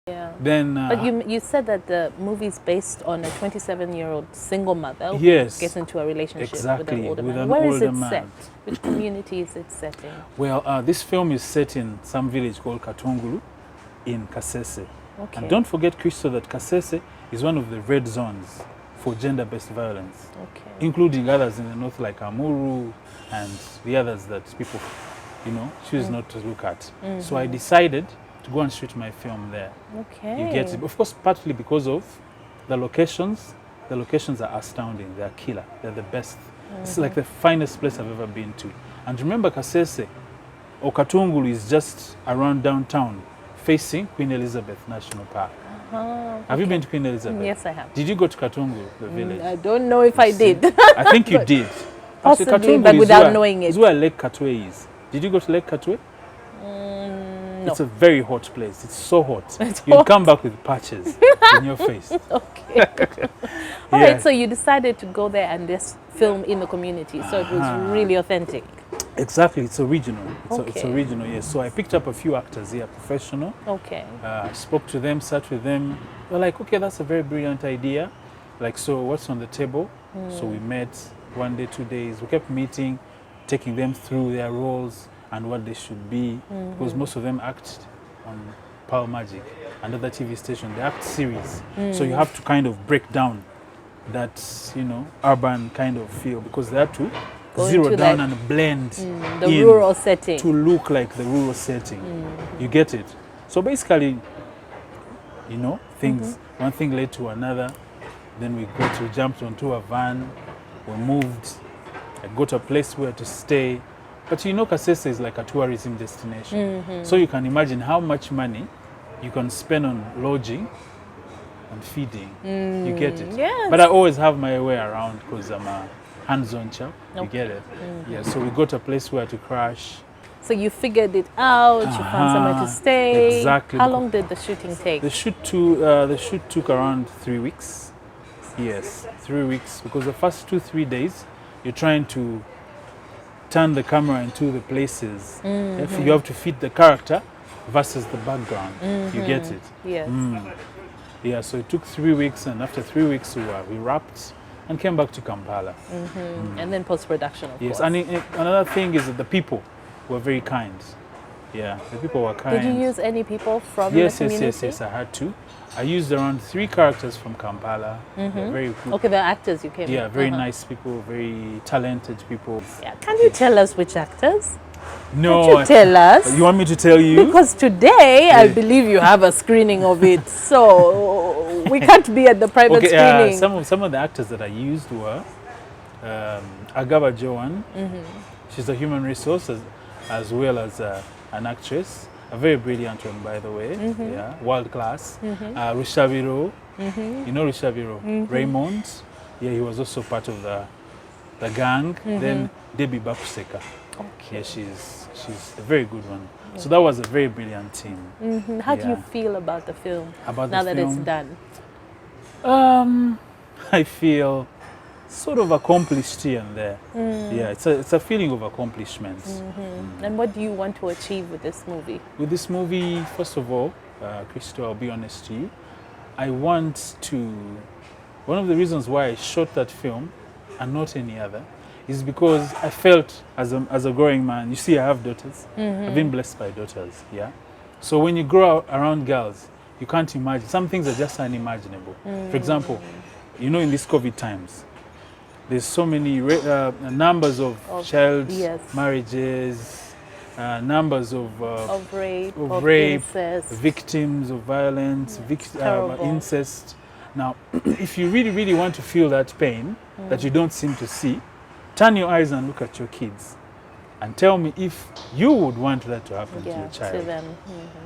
Yeah. Then, but you said that the movie is based on a 27-year-old single mother who yes, gets into a relationship exactly, with an older with man. an Where older is it man. set? Which community is it set in? Well, this film is set in some village called Katungulu in Kasese. Okay. And don't forget, Christo, that Kasese is one of the red zones for gender-based violence, Okay. including others in the north like Amuru and the others that people, choose not to look at. So I decided to go and shoot my film there. Okay. You get it. Of course, partly because of the locations. The locations are astounding. They're killer. They're the best. It's like the finest place I've ever been to. And remember, Kasese or Katungulu is just around downtown, facing Queen Elizabeth National Park. Have you been to Queen Elizabeth? Yes, I have. Did you go to Katungulu, the village? I don't know if I did. I think you did. Possibly, Katungulu but is without knowing it. It's where Lake Katwe is. Did you go to Lake Katwe? No. It's a very hot place. It's so hot. It's You'd hot. come back with patches in your face. Okay. All right, so you decided to go there and just film in the community. So it was really authentic. Exactly. It's original. It's Okay. original, yes. So I picked up a few actors here, professional. Okay. Spoke to them, sat with them. They're like, okay, that's a very brilliant idea. Like, so what's on the table? So we met 1 day, 2 days. We kept meeting, taking them through their roles and what they should be. Because most of them act on Power Magic and other TV stations. They act series. So you have to kind of break down that, urban kind of feel, because they have to Go zero into down that- and blend The in rural setting. to look like the rural setting. You get it? So basically, things, one thing led to another. Then we jumped onto a van, we moved, I got a place where to stay. But Kasese is like a tourism destination. So you can imagine how much money you can spend on lodging and feeding. You get it? Yes. But I always have my way around because I'm a hands-on chap. You get it? Yeah, so we got a place where to crash. So you figured it out, you found somewhere to stay. Exactly. How long did the shooting take? The shoot took around 3 weeks. Yes, 3 weeks, because the first 2-3 days you're trying to turn the camera into the places. If you have to fit the character versus the background. You get it? Yes. Yeah, so it took 3 weeks, and after 3 weeks we wrapped and came back to Kampala. And then post-production, of Yes, course. and another thing is that the people were very kind. Yeah, the people were kind. Did you use any people from Yes, the community? yes, I had to. I used around 3 characters from Kampala. They're very good. Okay, the actors you came Yeah, with. very nice people, very talented people. Yeah. Can you tell us which actors? No, Can you tell us? you want me to tell you? Because today, I believe you have a screening of it. So we can't be at the private screening. some of the actors that I used were Agaba Joan. She's a human resource as well as an actress. A very brilliant one, by the way. Yeah, world class. Rishabiro. You know Rishabiro? Raymond. Yeah, he was also part of the gang. Then Debbie Bakuseka. Okay. Yeah, she's a very good one. So that was a very brilliant team. How do you Yeah. feel about the film About now the that it's film? done? I feel sort of accomplished here and there. Yeah, it's a feeling of accomplishment. And what do you want to achieve with this movie? With this movie, first of all, Christo, I'll be honest to you, I want to. One of the reasons why I shot that film and not any other is because I felt as a growing man. You see, I have daughters. I've been blessed by daughters. Yeah. So when you grow up around girls, you can't imagine. Some things are just unimaginable. For example, in these COVID times, there's so many numbers of child marriages, numbers of rape, incest. victims of violence, terrible. incest. Now, if you really, really want to feel that pain that you don't seem to see, turn your eyes and look at your kids and tell me if you would want that to happen to your child. To them.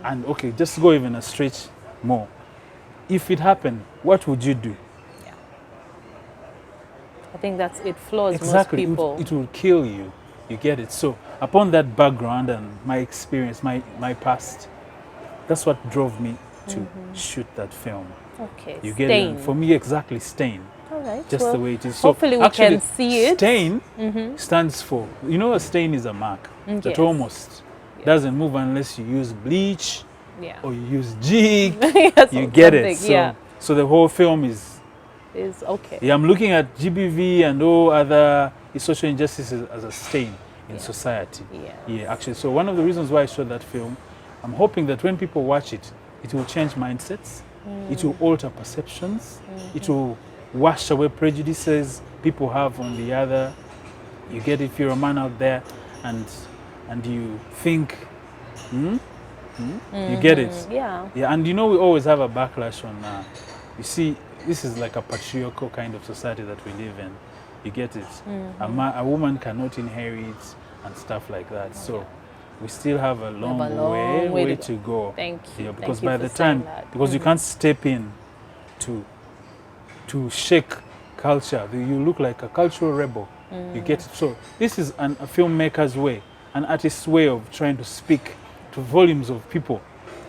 And okay, just go even a stretch more. If it happened, what would you do? I think it floors Exactly. most people. It will kill you. You get it? So upon that background and my experience, my past, that's what drove me to shoot that film. Okay. You get Stain. it? For me, exactly, Stain. All right. Just well, the way it is. So hopefully we can see it. Stain stands for, a stain is a mark that Yes. almost doesn't move unless you use bleach Yeah. or you use jig, Yes, you get it. something, So, yeah. so the whole film is, Okay. yeah, I'm looking at GBV and all other social injustices as a stain in society. Yeah. Yeah, actually. So one of the reasons why I showed that film, I'm hoping that when people watch it, it will change mindsets, it will alter perceptions, it will wash away prejudices people have on the other. You get, if you're a man out there and you think, you get it. Yeah. Yeah, and you know we always have a backlash on. You see, this is like a patriarchal kind of society that we live in. You get it. A woman cannot inherit and stuff like that. So we still have a long, way to go. Thank you. Yeah, because Thank you by for the saying time, that. because you can't step in to shake culture. You look like a cultural rebel. You get it. So this is a filmmaker's way, an artist's way of trying to speak to volumes of people.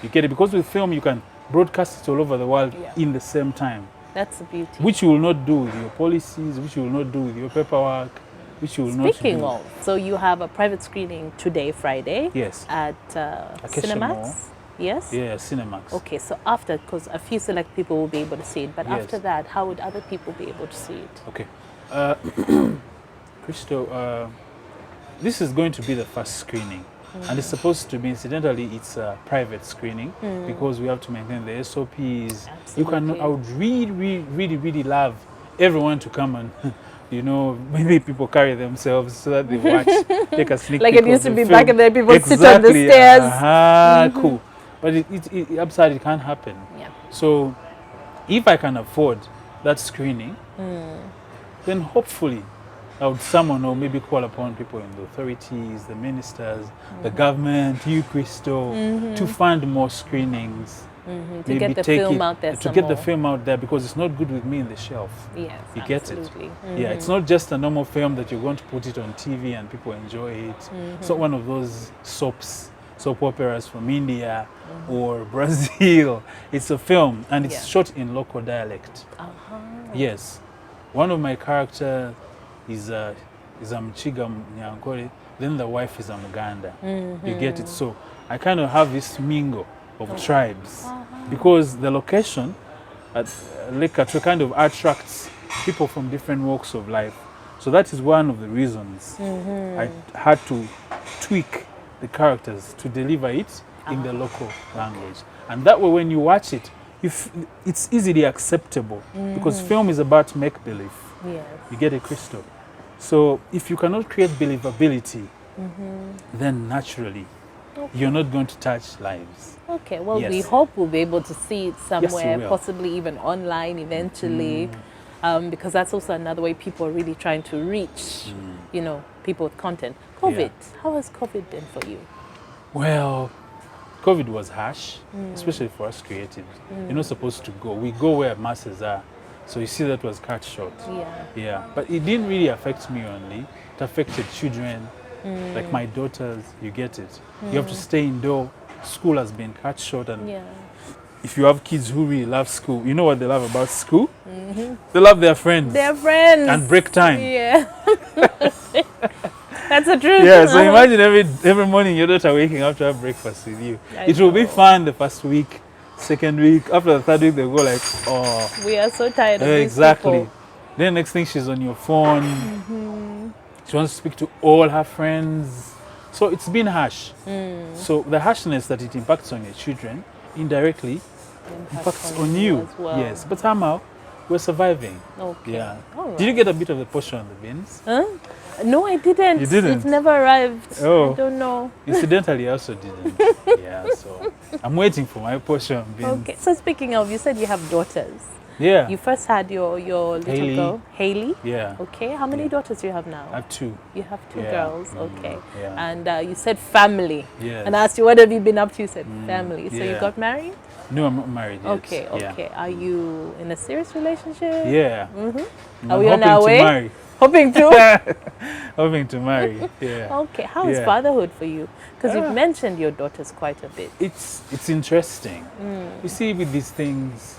You get it? Because with film you can broadcast it all over the world in the same time. That's the beauty. Which you will not do with your policies, which you will not do with your paperwork, which you will not do. Speaking of, so you have a private screening today, Friday. Yes. At Cinemax. Yes? Yeah, Cinemax. Okay, so after, because a few select people will be able to see it, but Yes. after that, how would other people be able to see it? Okay. Christo, this is going to be the first screening. And it's supposed to be, incidentally, it's a private screening because we have to maintain the SOPs. You can, I would really love everyone to come and, you know, maybe people carry themselves so that they watch, take a sneak Like peek it used to of be the back in film. the day, people sit on the stairs. Cool. But it absolutely can't happen. Yeah. So if I can afford that screening, then hopefully I would summon or maybe call upon people in the authorities, the ministers, the government, you, Christo, to fund more screenings. To get the film out there to get the film out there, because it's not good with me in the shelf. Yes, You absolutely. get it? Yeah, it's not just a normal film that you're going to put it on TV and people enjoy it. It's not one of those soap operas from India or Brazil. It's a film and it's shot in local dialect. Yes. One of my characters is a Mchiga Nyankore, then the wife is a Muganda. You get it? So I kind of have this mingle of tribes because the location at Lake Katwe kind of attracts people from different walks of life. So that is one of the reasons I had to tweak the characters to deliver it in the local language. And that way when you watch it, it's easily acceptable because film is about make-believe. Yes. You get it, Crystal? So if you cannot create believability, then naturally you're not going to touch lives. Okay, well, we hope we'll be able to see it somewhere, possibly even online eventually, because that's also another way people are really trying to reach, you know, people with content. COVID, how has COVID been for you? Well, COVID was harsh, especially for us creatives. You're not supposed to go. We go where masses are. So you see that was cut short. Yeah. But it didn't really affect me only. It affected children, like my daughters, you get it. You have to stay indoor. School has been cut short. And if you have kids who really love school, you know what they love about school? They love their friends. Their friends. And break time. Yeah. That's the truth. Yeah, so imagine every morning your daughter waking up to have breakfast with you. It will be fun the first week. Second week, after the third week, they'll go like, oh. We are so tired of these exactly. people. Then next thing, she's on your phone. She wants to speak to all her friends. So it's been harsh. So the harshness that it impacts on your children, indirectly, impacts on you. As well. Yes, but somehow, we're surviving. Okay. Yeah. Right. Did you get a bit of the portion on the beans? Huh? No, I didn't. You didn't? It never arrived. Oh. I don't know. Incidentally, I also didn't. Yeah, so I'm waiting for my portion of beans. Okay. So speaking of, you said you have daughters. Yeah. You first had your little girl, Haley. Yeah. Okay. How many daughters do you have now? I have two. You have two girls. Okay. Yeah. And you said family. Yes. And I asked you, what have you been up to? You said family. So you got married? No, I'm not married yet. Okay. Okay. Are you in a serious relationship? Yeah. Are we on our way? To marry. Hoping to? Hoping to marry. Yeah. Okay. How is fatherhood for you? Because you've mentioned your daughters quite a bit. It's interesting. You see, with these things,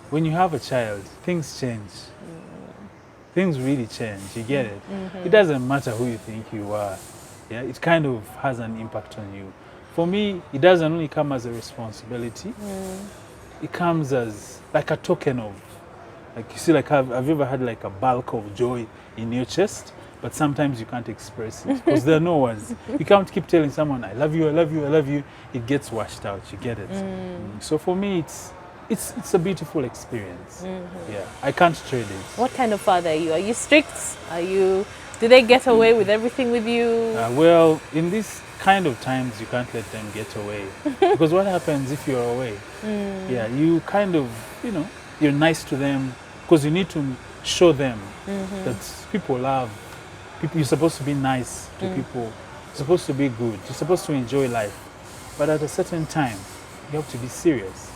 when you have a child, things change. Things really change. You get it? It doesn't matter who you think you are. Yeah, it kind of has an impact on you. for me, it doesn't only come as a responsibility. It comes as like a token of, like you see, like have you ever had like a bulk of joy in your chest? But sometimes you can't express it because there are no words. You can't keep telling someone, I love you, I love you, I love you. It gets washed out, you get it. So for me, it's a beautiful experience. Yeah, I can't trade it. What kind of father are you? Are you strict? Do they get away with everything with you? Well, in these kind of times, you can't let them get away. Because what happens if you're away? Yeah, you kind of, you're nice to them because you need to show them that people love. You're supposed to be nice to people. You're supposed to be good. You're supposed to enjoy life. But at a certain time, you have to be serious.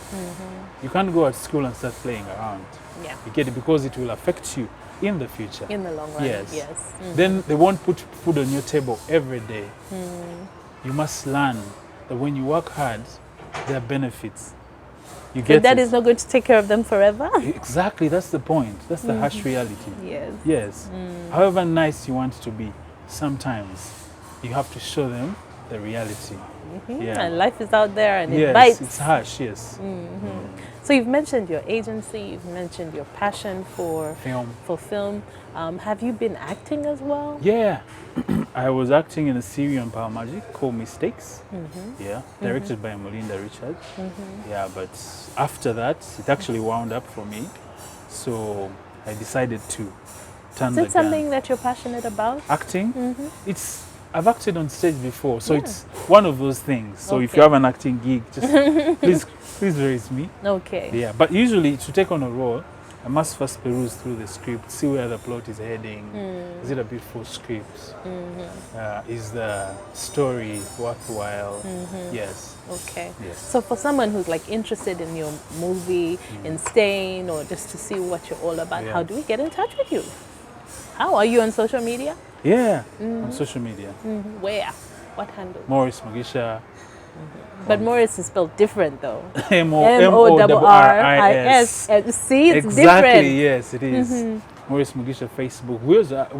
You can't go at school and start playing around. Yeah. You get it? Because it will affect you in the future. In the long run, yes. Then they won't put food on your table every day. You must learn that when you work hard, there are benefits. You get Your dad is not going to take care of them forever? Exactly, that's the point. That's the harsh reality. Yes. Yes. However nice you want to be, sometimes you have to show them the reality. Yeah. And life is out there and it Yes, bites. it's harsh, yes. So you've mentioned your agency, you've mentioned your passion for film. Have you been acting as well? Yeah. I was acting in a series on Power Magic called Mistakes. Yeah, directed by Melinda Richards. Yeah, but after that, it actually wound up for me. So I decided to turn the gun. Is it something that you're passionate about? Acting? I've acted on stage before, so it's one of those things. So if you have an acting gig, just please raise me. Okay. Yeah, but usually to take on a role, I must first peruse through the script, see where the plot is heading. Is it a beautiful script? Is the story worthwhile? Yes. Okay. Yes. So for someone who's like interested in your movie, in staying, or just to see what you're all about, how do we get in touch with you? How are you on social media? Yeah, on social media. Where? What handle? Morris Mugisha. But Morris is spelled different though. M-O-R-R-I-S. See, it's exactly, different. Yes, it is. Morris Mugisha Facebook. We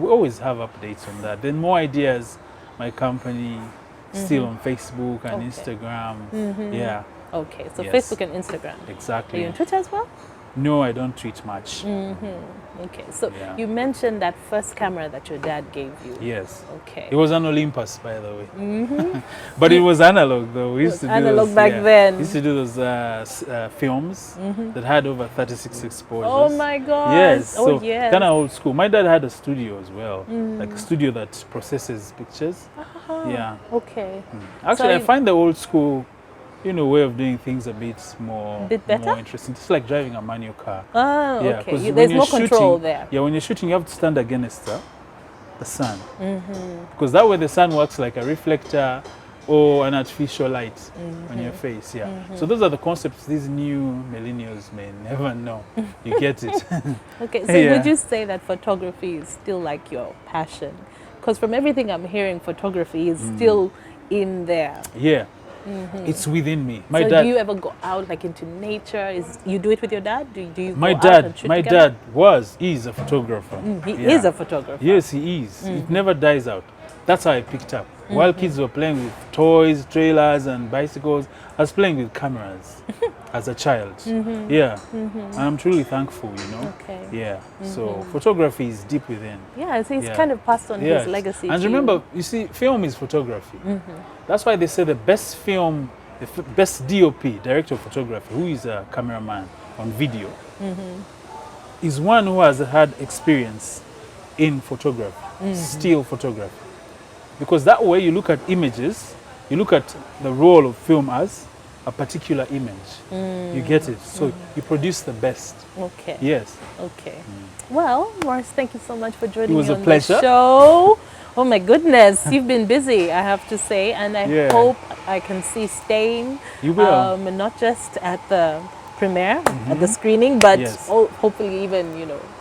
always have updates on that. Then more ideas. My company still on Facebook and Instagram. Yeah. Okay, so Yes. Facebook and Instagram. Exactly. Are you on Twitter as well? No, I don't tweet much. Okay, so you mentioned that first camera that your dad gave you. Yes. Okay. It was an Olympus, by the way. But it was analog, though. We used to do analog those, back then. We used to do those films that had over 36 exposures. Oh my God. Yes. Oh, So yes. kind of old school. My dad had a studio as well, like a studio that processes pictures. Yeah. Okay. Actually, I So find the old school, way of doing things a bit more, better? more interesting. It's like driving a manual car. Oh, Yeah, okay. 'cause when There's you're more control shooting- there. Yeah, when you're shooting, you have to stand against the sun. Because that way the sun works like a reflector or an artificial light on your face. Yeah. So those are the concepts these new millennials may never know. You get it? Okay, so Yeah. would you say that photography is still like your passion? Because from everything I'm hearing, photography is still in there. Yeah. It's within me. My So dad. do you ever go out like into nature? You do it with your dad? Do you My go out dad. and shoot My together? dad is a photographer. He Yeah. is a photographer. Yes, he is. It never dies out. That's how I picked up. While kids were playing with toys, trailers, and bicycles, I was playing with cameras as a child. Yeah. And I'm truly thankful, Okay. Yeah. So photography is deep within. Yeah, so he's Yeah. kind of passed on Yes. his legacy. And to remember, you. you see, film is photography. That's why they say the best film, best DOP, director of photography, who is a cameraman on video, is one who has had experience in photography, still photography. Because that way you look at images, you look at the role of film as a particular image. You get it? So you produce the best. Okay. Yes. Okay. Well, Morris, thank you so much for joining It was me a on pleasure. the show. Oh my goodness, you've been busy, I have to say, and I Yeah. hope I can see Staying. You will. Not just at the premiere, at the screening, but Yes. hopefully even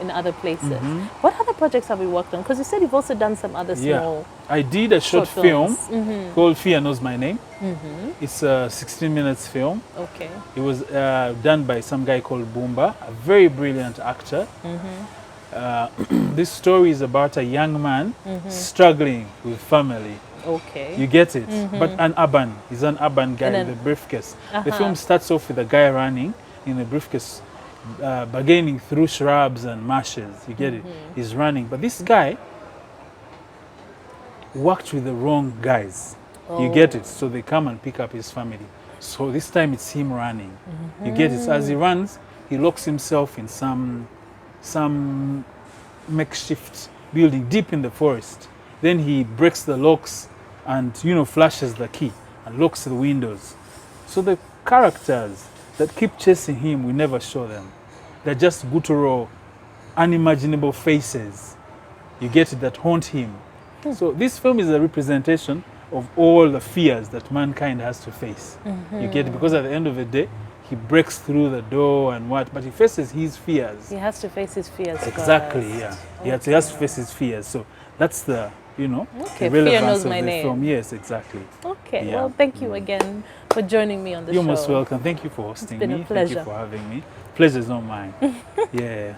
in other places. What other projects have you worked on? Because you said you've also done some other small. I did a short short film films. called Fear Knows My Name. It's a 16 minutes film. Okay. It was done by some guy called Boomba, a very brilliant actor. This story is about a young man struggling with family Okay. You get it? But he's an urban guy And with then- a briefcase. The film starts off with a guy running in a briefcase, bargaining through shrubs and marshes. You get it? He's running. But this guy worked with the wrong guys. You get it? So they come and pick up his family. So this time it's him running. You get it? So as he runs, he locks himself in some makeshift building deep in the forest. Then he breaks the locks and, you know, flashes the key and locks the windows. So the characters that keep chasing him, we never show them. They're just guttural, unimaginable faces. You get it? That haunt him. So this film is a representation of all the fears that mankind has to face. You get it? Because at the end of the day, he breaks through the door and what, but he faces his fears. He has to face his fears. Exactly, first. yeah. He has to face his fears. So that's the, you know, Okay, the Fear relevance Knows of My the Name. film. Yes, exactly. Okay. Yeah. Well, thank you again for joining me on the You're show. most welcome. Thank you for hosting been a me. Thank pleasure. you for having me. Pleasure's not mine. Yeah.